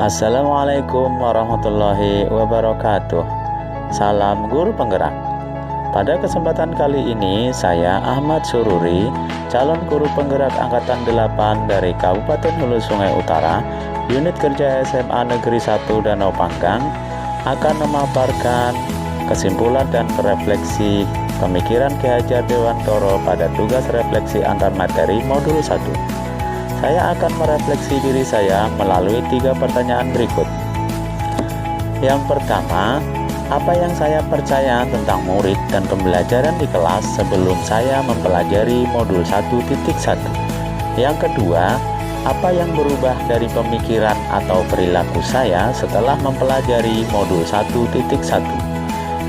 Assalamualaikum warahmatullahi wabarakatuh. Salam guru penggerak. Pada kesempatan kali ini saya Ahmad Sururi, calon guru penggerak angkatan 8 dari Kabupaten Hulu Sungai Utara, unit kerja SMA Negeri 1 Danau Panggang, akan memaparkan kesimpulan dan refleksi pemikiran Ki Hajar Dewantoro pada tugas refleksi antar materi modul 1. Saya akan merefleksi diri saya melalui 3 pertanyaan berikut. Yang pertama, apa yang saya percaya tentang murid dan pembelajaran di kelas sebelum saya mempelajari modul 1.1? Yang kedua, apa yang berubah dari pemikiran atau perilaku saya setelah mempelajari modul 1.1?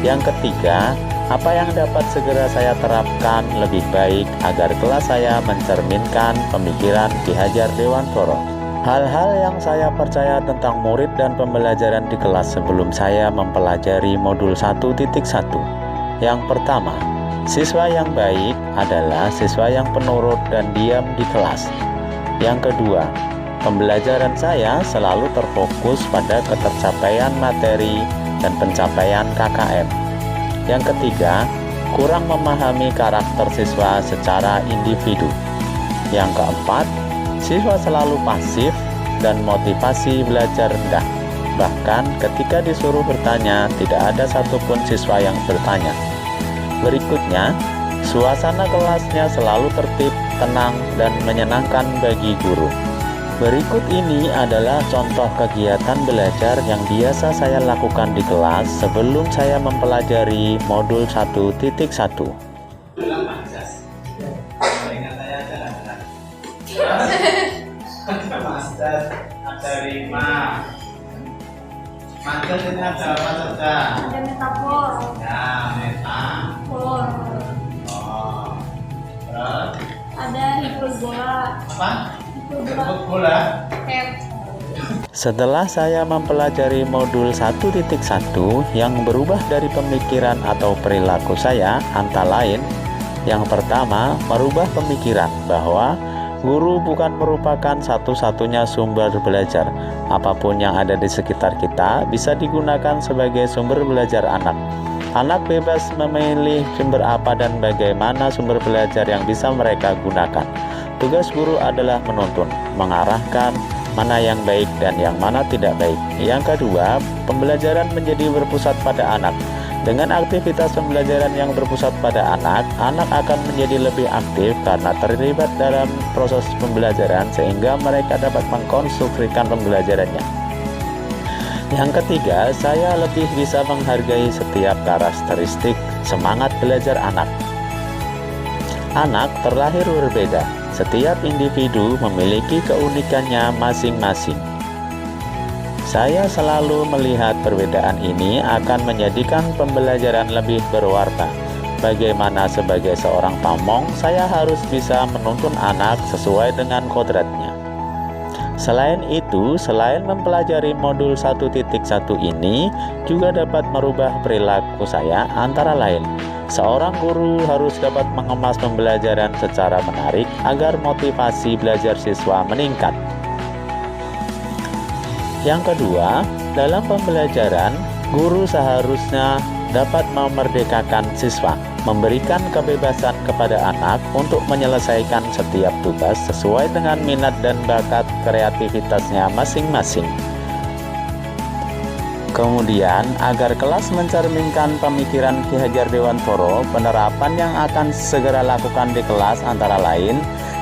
Yang ketiga, apa yang dapat segera saya terapkan lebih baik agar kelas saya mencerminkan pemikiran Ki Hajar Dewantoro? Hal-hal yang saya percaya tentang murid dan pembelajaran di kelas sebelum saya mempelajari modul 1.1. Yang pertama, siswa yang baik adalah siswa yang penurut dan diam di kelas. Yang kedua, pembelajaran saya selalu terfokus pada ketercapaian materi dan pencapaian KKM. Yang ketiga, kurang memahami karakter siswa secara individu. Yang keempat, siswa selalu pasif dan motivasi belajar rendah. Bahkan ketika disuruh bertanya, tidak ada satupun siswa yang bertanya. Berikutnya, suasana kelasnya selalu tertib, tenang, dan menyenangkan bagi guru. Berikut ini adalah contoh kegiatan belajar yang biasa saya lakukan di kelas sebelum saya mempelajari modul 1.1. Master ada 5. Master ini ada apa saja? Ada metafor. Ya, metafor. Oh. Terus? Ada hiperbola. Apa? Hiperbola. Setelah saya mempelajari modul 1.1 yang berubah dari pemikiran atau perilaku saya, antara lain, yang pertama, merubah pemikiran bahwa guru bukan merupakan satu-satunya sumber belajar. Apapun yang ada di sekitar kita bisa digunakan sebagai sumber belajar anak. Anak bebas memilih sumber apa dan bagaimana sumber belajar yang bisa mereka gunakan. Tugas guru adalah menuntun, mengarahkan mana yang baik dan yang mana tidak baik. Yang kedua, pembelajaran menjadi berpusat pada anak. Dengan aktivitas pembelajaran yang berpusat pada anak, anak akan menjadi lebih aktif karena terlibat dalam proses pembelajaran sehingga mereka dapat mengkonstruksikan pembelajarannya. Yang ketiga, saya lebih bisa menghargai setiap karakteristik semangat belajar anak. Anak terlahir berbeda. Setiap individu memiliki keunikannya masing-masing. Saya selalu melihat perbedaan ini akan menjadikan pembelajaran lebih berwarna. Bagaimana sebagai seorang pamong, saya harus bisa menuntun anak sesuai dengan kodratnya. Selain itu, selain mempelajari modul 1.1 ini juga dapat merubah perilaku saya, antara lain, seorang guru harus dapat mengemas pembelajaran secara menarik agar motivasi belajar siswa meningkat. Yang kedua, dalam pembelajaran, guru seharusnya dapat memerdekakan siswa, memberikan kebebasan kepada anak untuk menyelesaikan setiap tugas sesuai dengan minat dan bakat kreativitasnya masing-masing. Kemudian, agar kelas mencerminkan pemikiran Ki Hajar Dewantoro, penerapan yang akan segera lakukan di kelas antara lain,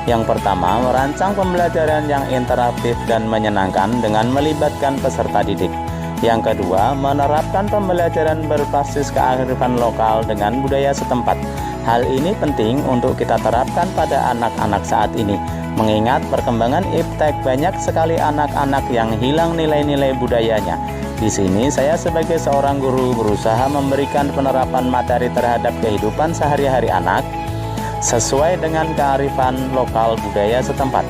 yang pertama, merancang pembelajaran yang interaktif dan menyenangkan dengan melibatkan peserta didik. Yang kedua, menerapkan pembelajaran berbasis kearifan lokal dengan budaya setempat. Hal ini penting untuk kita terapkan pada anak-anak saat ini. Mengingat perkembangan iptek, banyak sekali anak-anak yang hilang nilai-nilai budayanya. Di sini saya sebagai seorang guru berusaha memberikan penerapan materi terhadap kehidupan sehari-hari anak sesuai dengan kearifan lokal budaya setempat.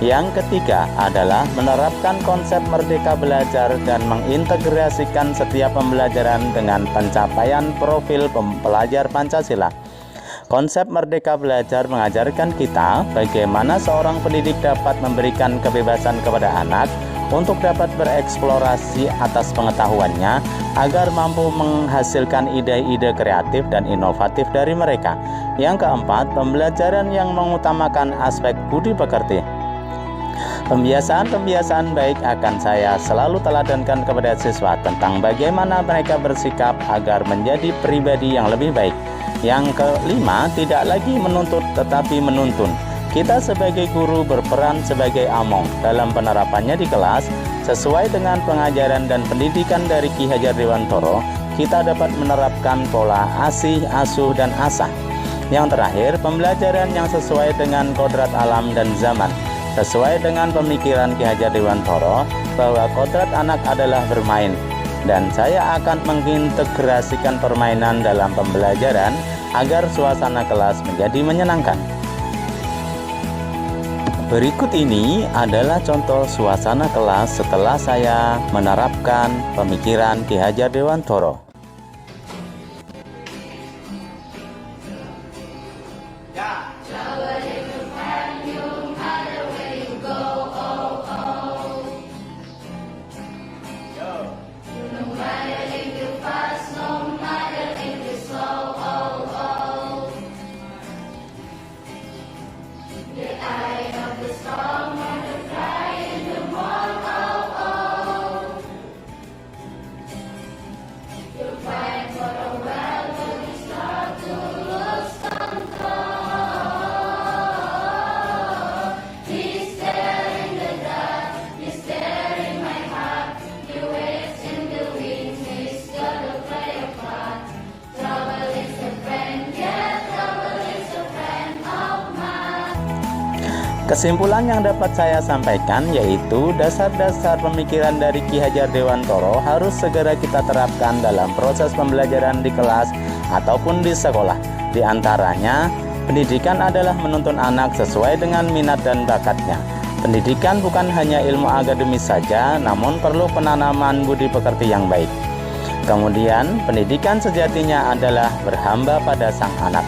Yang ketiga adalah menerapkan konsep merdeka belajar dan mengintegrasikan setiap pembelajaran dengan pencapaian profil pelajar Pancasila. Konsep merdeka belajar mengajarkan kita bagaimana seorang pendidik dapat memberikan kebebasan kepada anak untuk dapat bereksplorasi atas pengetahuannya agar mampu menghasilkan ide-ide kreatif dan inovatif dari mereka. Yang keempat, pembelajaran yang mengutamakan aspek budi pekerti. Pembiasaan-pembiasaan baik akan saya selalu teladankan kepada siswa tentang bagaimana mereka bersikap agar menjadi pribadi yang lebih baik. Yang kelima, tidak lagi menuntut tetapi menuntun. Kita sebagai guru berperan sebagai among dalam penerapannya di kelas. Sesuai dengan pengajaran dan pendidikan dari Ki Hajar Dewantoro, kita dapat menerapkan pola asih, asuh, dan asah. Yang terakhir, pembelajaran yang sesuai dengan kodrat alam dan zaman. Sesuai dengan pemikiran Ki Hajar Dewantoro bahwa kodrat anak adalah bermain, dan saya akan mengintegrasikan permainan dalam pembelajaran agar suasana kelas menjadi menyenangkan. Berikut ini adalah contoh suasana kelas setelah saya menerapkan pemikiran Ki Hajar Dewantoro. Ya. Kesimpulan yang dapat saya sampaikan yaitu dasar-dasar pemikiran dari Ki Hajar Dewantoro harus segera kita terapkan dalam proses pembelajaran di kelas ataupun di sekolah. Di antaranya, pendidikan adalah menuntun anak sesuai dengan minat dan bakatnya. Pendidikan bukan hanya ilmu akademis saja, namun perlu penanaman budi pekerti yang baik. Kemudian, pendidikan sejatinya adalah berhamba pada sang anak.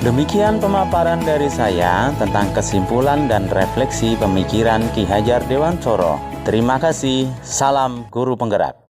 Demikian pemaparan dari saya tentang kesimpulan dan refleksi pemikiran Ki Hajar Dewantoro. Terima kasih. Salam guru penggerak.